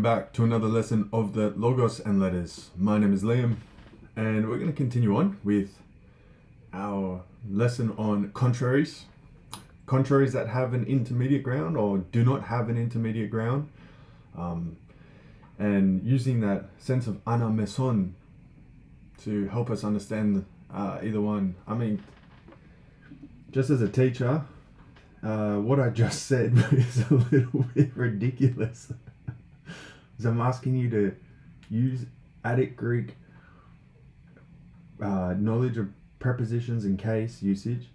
Back to another lesson of the Logos and Letters. My name is Liam, and we're going to continue on with our lesson on contraries. Contraries that have an intermediate ground or do not have an intermediate ground. And using that sense of ana meson to help us understand either one. I mean, just as a teacher, what I just said is a little bit ridiculous. So I'm asking you to use Attic Greek knowledge of prepositions and case usage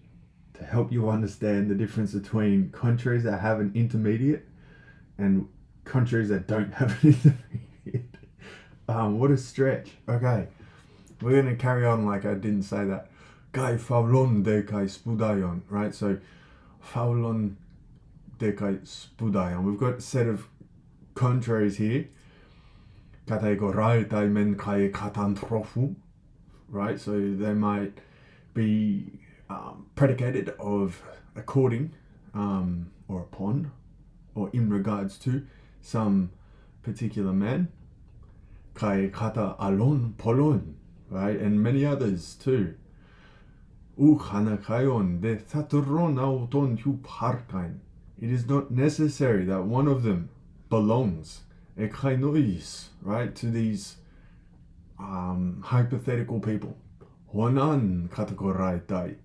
to help you understand the difference between contraries that have an intermediate and contraries that don't have an intermediate. What a stretch. Okay, we're going to carry on like I didn't say that. Kai faulon de kai spudayon, right? So faulon de kai spudayon. We've got a set of contraries here. Kategorai men kai katantrofu, right? So they might be predicated of according or upon or in regards to some particular man. Kai kata alon polon, right? And many others too. Uchanakayon de thaturon auton hu parkain. It is not necessary that one of them belongs, right, to these hypothetical people. Honan kategoraitai,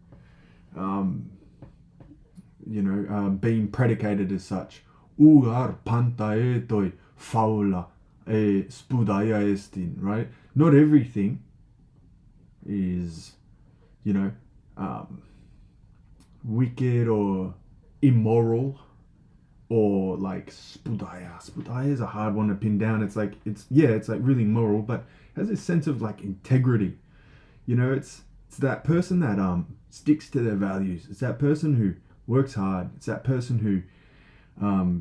being predicated as such. Ugar pantaetoi faula e spudaya estin, right? Not everything is, wicked or immoral or like spudaya. Spudaya is a hard one to pin down. It's like really moral, but has this sense of like integrity. It's that person that sticks to their values. It's that person who works hard. It's that person who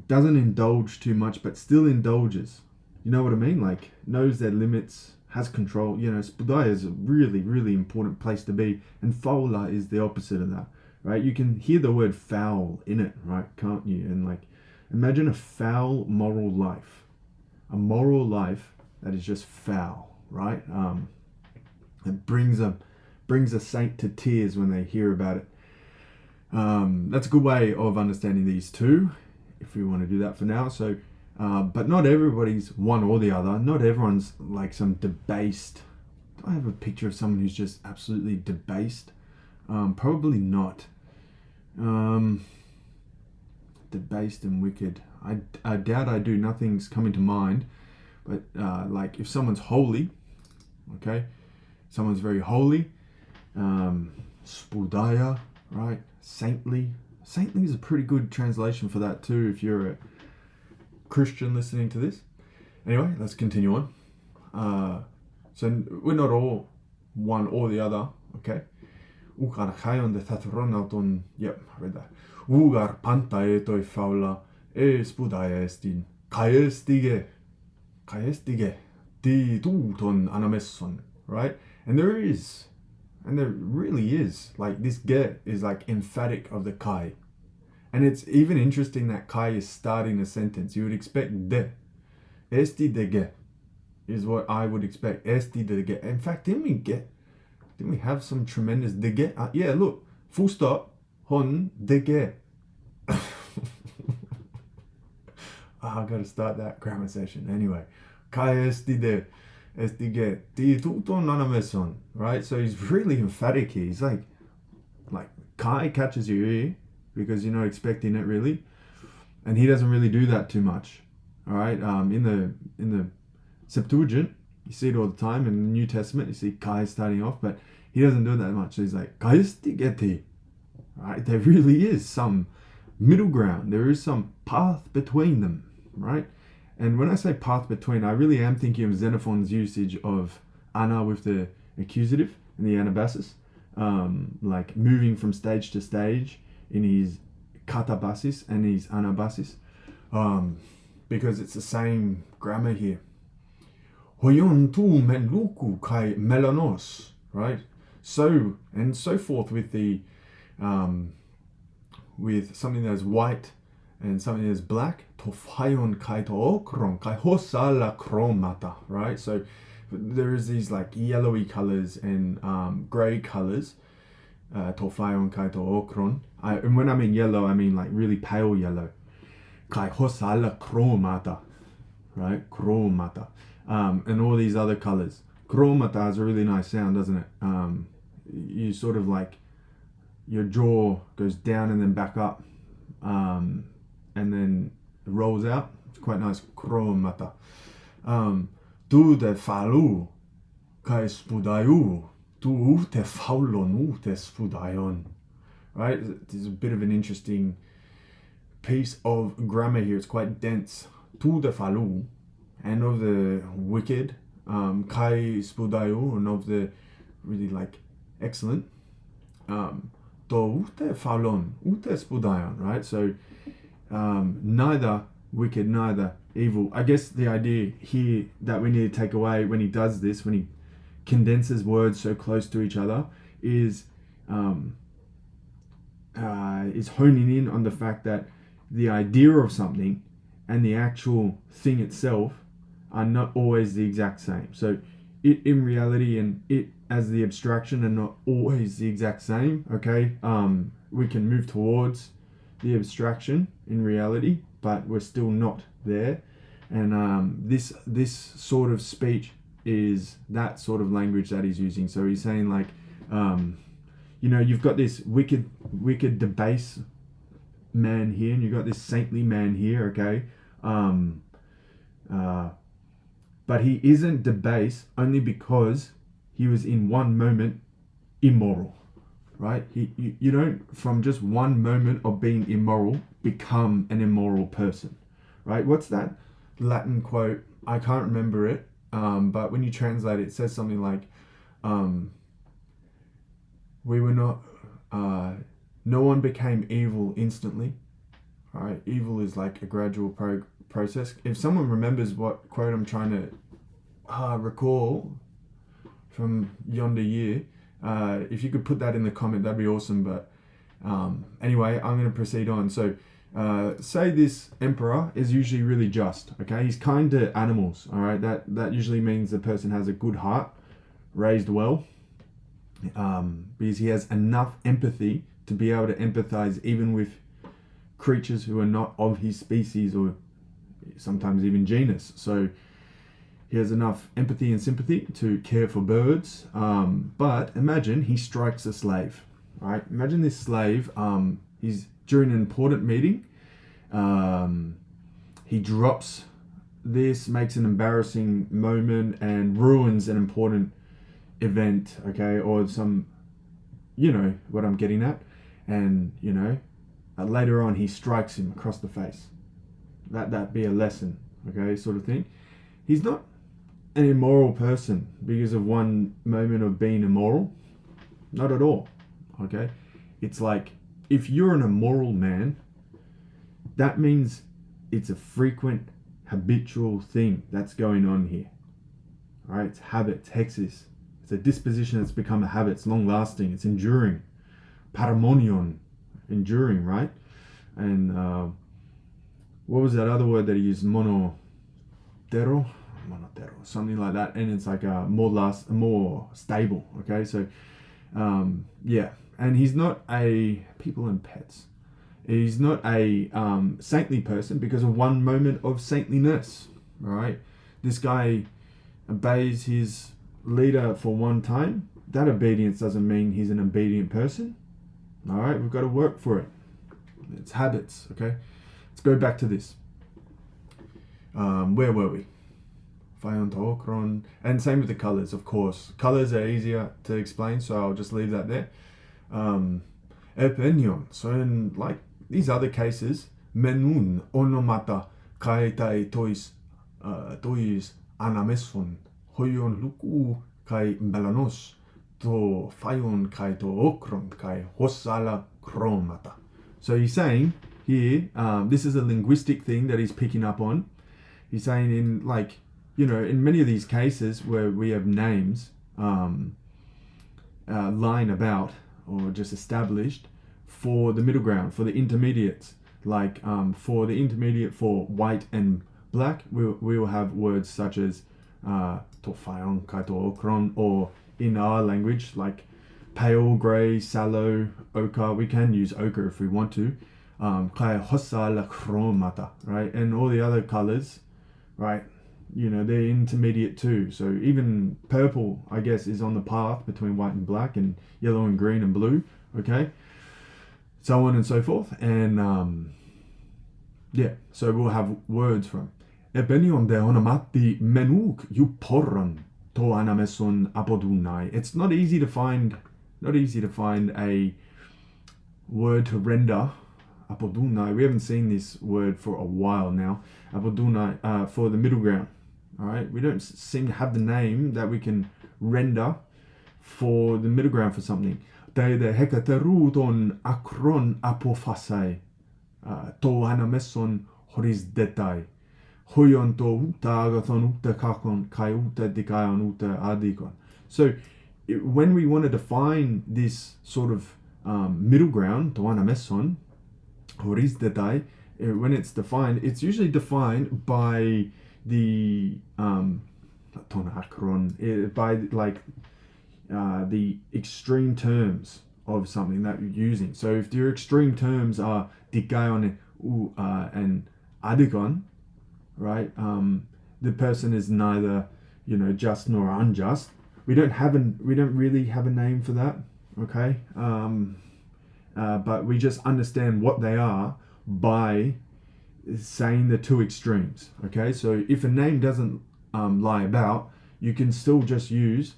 doesn't indulge too much but still indulges. You know what I mean? Like knows their limits, has control. Spudaya is a really, really important place to be, and faula is the opposite of that, right? You can hear the word foul in it, right? Can't you? And like, imagine a foul moral life, a moral life that is just foul, right? It brings a saint to tears when they hear about it. That's a good way of understanding these two, if we want to do that for now. So, but not everybody's one or the other. Not everyone's like some debased. Do I have a picture of someone who's just absolutely debased? Probably not. Debased and wicked. I doubt I do. Nothing's coming to mind. But like if someone's holy, okay, someone's very holy, spudaya, right? Saintly. Saintly is a pretty good translation for that too if you're a Christian listening to this. Anyway, let's continue on. So we're not all one or the other, okay? Yep, I read that. Ugar pantaetoi faula e spudaya estin kaestige di tuton anamesson, right? And there really is, like this ge is like emphatic of the kai. And it's even interesting that kai is starting a sentence. You would expect de. Esti de ge is what I would expect. Esti de ge. In fact, didn't we have some tremendous de ge? Yeah, look, full stop, hon de ge. I gotta start that grammar session. Anyway, kai esti de. Estige di tuton nanameson, right? So he's really emphatic here. He's like kai catches your ear because you're not expecting it really, and he doesn't really do that too much. All right, in the Septuagint, you see it all the time. In the New Testament, you see kai starting off, but he doesn't do that much. So he's like kai estigeti, right? There really is some middle ground. There is some path between them, right? And when I say path between, I really am thinking of Xenophon's usage of ana with the accusative and the anabasis, like moving from stage to stage in his katabasis and his anabasis, because it's the same grammar here. Hoyon tu meluku kai melanos, right? So and so forth with the with something that's white and something is black, to fayon kai to okron kai hosala chromata, right? So there is these like yellowy colors and gray colors, to fayon kai to okron. And when I mean yellow, I mean like really pale yellow. Kai hosala chromata, right? Chromata. And all these other colors. Chromata has a really nice sound, doesn't it? You sort of like, your jaw goes down and then back up, and then rolls out. It's quite nice. Chromata. Tu te falu kai spudayu. Tu te faulon te spudayon. Right? There's a bit of an interesting piece of grammar here. It's quite dense. Tu te falu, and of the wicked, kai spudayu, and of the really like excellent, to ute falon, ute spudayon, right? So neither wicked, neither evil. I guess the idea here that we need to take away when he does this, when he condenses words so close to each other, is honing in on the fact that the idea of something and the actual thing itself are not always the exact same. So it in reality and it as the abstraction are not always the exact same, okay? We can move towards the abstraction in reality, but we're still not there. And this sort of speech is that sort of language that he's using. So he's saying like, you've got this wicked, debased man here, and you've got this saintly man here, okay? But he isn't debased only because he was in one moment immoral, right? You don't, from just one moment of being immoral, become an immoral person, right? What's that Latin quote? I can't remember it, but when you translate it, it says something like, we were not, no one became evil instantly, right? Evil is like a gradual process. If someone remembers what quote I'm trying to recall from yonder year, if you could put that in the comment, that'd be awesome. But anyway, I'm going to proceed on. So say this emperor is usually really just, okay? He's kind to animals, all right? That usually means the person has a good heart, raised well, because he has enough empathy to be able to empathize even with creatures who are not of his species or sometimes even genus. So he has enough empathy and sympathy to care for birds. But imagine he strikes a slave, right? Imagine this slave, he's during an important meeting, he drops this, makes an embarrassing moment and ruins an important event, okay? Or some, you know what I'm getting at. And, later on he strikes him across the face. That be a lesson, okay, sort of thing. He's not an immoral person because of one moment of being immoral. Not at all, okay? It's like, if you're an immoral man, that means it's a frequent, habitual thing that's going on here. All right? It's habit, it's hexis. It's a disposition that's become a habit. It's long-lasting. It's enduring. Paramonion, enduring, right? And what was that other word that he used? Monotero, something like that. And it's like more stable. Okay, so yeah. And he's not a people and pets. He's not a saintly person because of one moment of saintliness. All right, this guy obeys his leader for one time. That obedience doesn't mean he's an obedient person. All right, we've got to work for it. It's habits. Okay, let's go back to this. Where were we? And same with the colors, of course. Colors are easier to explain, so I'll just leave that there. Opinion. So in like these other cases, menun onomata kaetai tois anameson hoyon luku kai melanos to fayon kai to okron kai hosala chromata. So he's saying here, this is a linguistic thing that he's picking up on. He's saying in like, in many of these cases where we have names lying about or just established for the middle ground, for the intermediates, Like for the intermediate for white and black, we will have words such as tofayon, kaito, okron, or in our language like pale, grey, sallow, ochre. We can use ochre if we want to. Kai hossa la chromata, right? And all the other colors, right? You know, they're intermediate too. So even purple, I guess, is on the path between white and black, and yellow and green and blue. Okay, so on and so forth. And yeah, so we'll have words from Ebenion de onamati menuk yuporron to anameson apodunai. It's not easy to find a word to render apodunai. We haven't seen this word for a while now. Apodunai for the middle ground. All right, we don't seem to have the name that we can render for the middle ground for something. De hekateruton akron apophasai to anameson horis detai. Hoyon to uta agathon uta kakon kai uta dikayon uta adikon. So when we want to define this sort of middle ground, to anameson horis detai, when it's defined, it's usually defined by the by like the extreme terms of something that you're using. So if your extreme terms are dikayon and adikon, right? The person is neither, just nor unjust. We don't really have a name for that, okay? But we just understand what they are by saying the two extremes, okay? So if a name doesn't lie about, you can still just use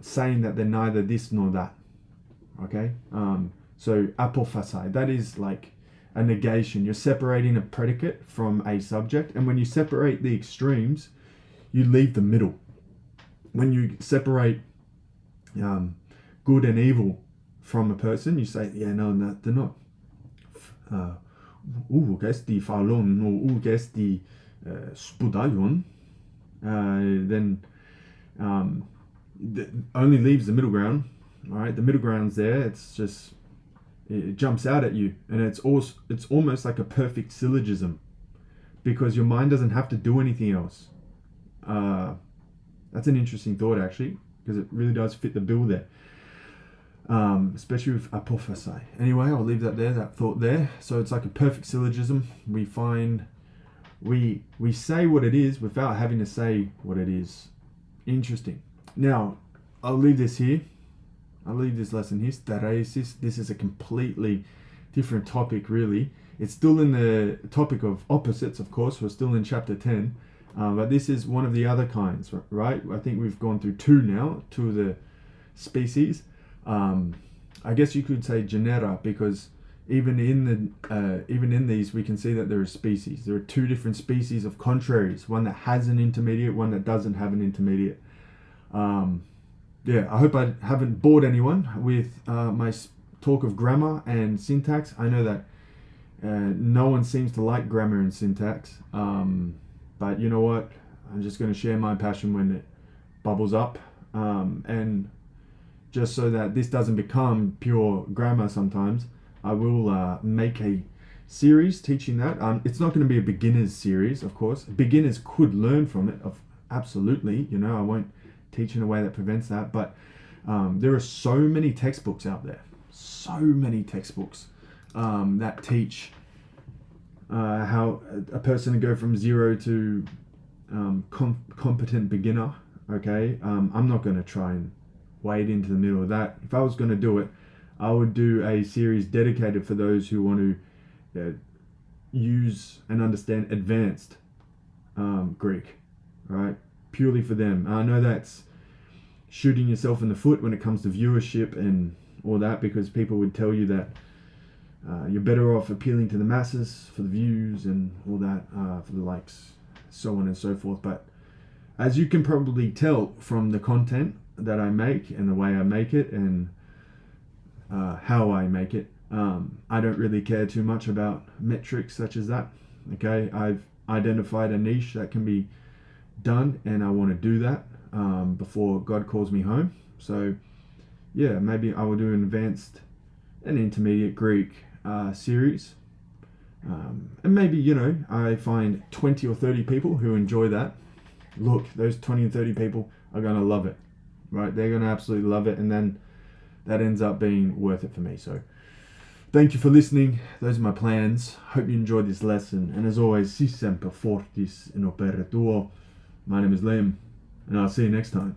saying that they're neither this nor that, okay? So apophasai, that is like a negation. You're separating a predicate from a subject, and when you separate the extremes, you leave the middle. When you separate good and evil from a person, you say, yeah, no, they're not ugesti falon or ugesti spudayon, then only leaves the middle ground. All right, the middle ground's there. It's just, it jumps out at you, and it's almost like a perfect syllogism, because your mind doesn't have to do anything else. That's an interesting thought, actually, because it really does fit the bill there, especially with apophasai. Anyway, I'll leave that thought there. So it's like a perfect syllogism. We say what it is without having to say what it is. Interesting. Now, I'll leave this here. I'll leave this lesson here. Staresis. This is a completely different topic, really. It's still in the topic of opposites, of course. We're still in chapter 10. But this is one of the other kinds, right? I think we've gone through two of the species. I guess you could say genera, because even in these we can see that there are species. There are two different species of contraries, one that has an intermediate, one that doesn't have an intermediate. I hope I haven't bored anyone with my talk of grammar and syntax. I know that no one seems to like grammar and syntax, but you know what? I'm just going to share my passion when it bubbles up, and just so that this doesn't become pure grammar sometimes, I will make a series teaching that. It's not going to be a beginner's series, of course. Beginners could learn from it, absolutely. I won't teach in a way that prevents that, but there are so many textbooks out there, that teach how a person to go from zero to competent beginner. Okay, I'm not going to try and wade into the middle of that. If I was going to do it, I would do a series dedicated for those who want to use and understand advanced Greek, right? Purely for them. I know that's shooting yourself in the foot when it comes to viewership and all that, because people would tell you that you're better off appealing to the masses for the views and all that, for the likes, so on and so forth. But as you can probably tell from the content that I make and the way I make it and how I make it, I don't really care too much about metrics such as that. Okay, I've identified a niche that can be done, and I want to do that before God calls me home. So yeah, maybe I will do an advanced and intermediate Greek series, And maybe, you know, I find 20 or 30 people who enjoy that. Look, those 20 and 30 people are going to love it, right? They're going to absolutely love it. And then that ends up being worth it for me. So thank you for listening. Those are my plans. Hope you enjoyed this lesson. And as always, si semper fortis in opere tuo. My name is Liam, and I'll see you next time.